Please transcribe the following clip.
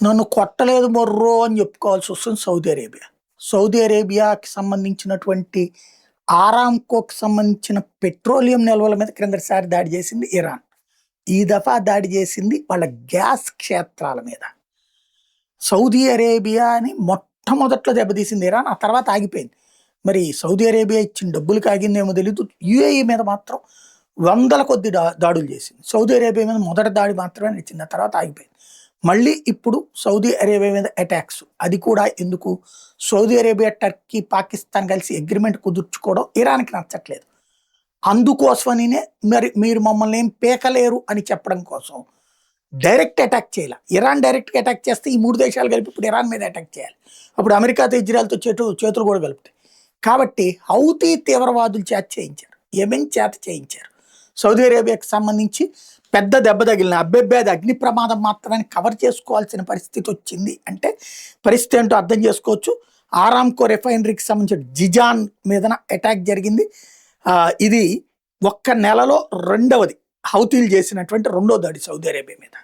నన్ను కొట్టలేదు మొర్రో అని చెప్పుకోవాల్సి వస్తుంది సౌదీ అరేబియా. సౌదీ అరేబియాకి సంబంధించినటువంటి ఆరామ్కోకి సంబంధించిన పెట్రోలియం నిల్వల మీద క్రిందటిసారి దాడి చేసింది ఇరాన్. ఈ దఫా దాడి చేసింది వాళ్ళ గ్యాస్ క్షేత్రాల మీద. సౌదీ అరేబియాని మొట్టమొదట్లో దెబ్బతీసింది ఇరాన్, ఆ తర్వాత ఆగిపోయింది. మరి సౌదీ అరేబియా ఇచ్చిన డబ్బులకి ఆగిందేమో తెలీదు. యుఏఈ మీద మాత్రం వందల కొద్ది దాడులు చేసింది. సౌదీ అరేబియా మీద మొదటి దాడి మాత్రమే నచ్చింది, ఆ తర్వాత ఆగిపోయింది. మళ్ళీ ఇప్పుడు సౌదీ అరేబియా మీద అటాక్స్. అది కూడా ఎందుకు? సౌదీ అరేబియా, టర్కీ, పాకిస్తాన్ కలిసి అగ్రిమెంట్ కుదుర్చుకోవడం ఇరాన్కి నచ్చట్లేదు. అందుకోసమనినే మరి మీరు మమ్మల్ని ఏం పేకలేరు అని చెప్పడం కోసం డైరెక్ట్ అటాక్ చేయాలి. ఇరాన్ డైరెక్ట్గా అటాక్ చేస్తే ఈ మూడు దేశాలు కలిపి ఇప్పుడు ఇరాన్ మీద అటాక్ చేయాలి. అప్పుడు అమెరికాతో ఇజ్రాయెల్తో చేతులు కూడా కలుపుతాయి. కాబట్టి హౌతీ తీవ్రవాదులు చేత చేయించారు, యెమెన్ చేత చేయించారు. సౌదీ అరేబియాకి సంబంధించి పెద్ద దెబ్బ తగిలిన అది అగ్ని ప్రమాదం మాత్రాన్ని కవర్ చేసుకోవాల్సిన పరిస్థితి వచ్చింది అంటే పరిస్థితి ఏంటో అర్థం చేసుకోవచ్చు. ఆరామ్కో రిఫైనరీకి సంబంధించిన జిజాన్ మీదన అటాక్ జరిగింది. ఇది ఒక్క నెలలో రెండవది హౌతీలు చేసినటువంటి రెండో దాడి సౌదీ అరేబియా మీద.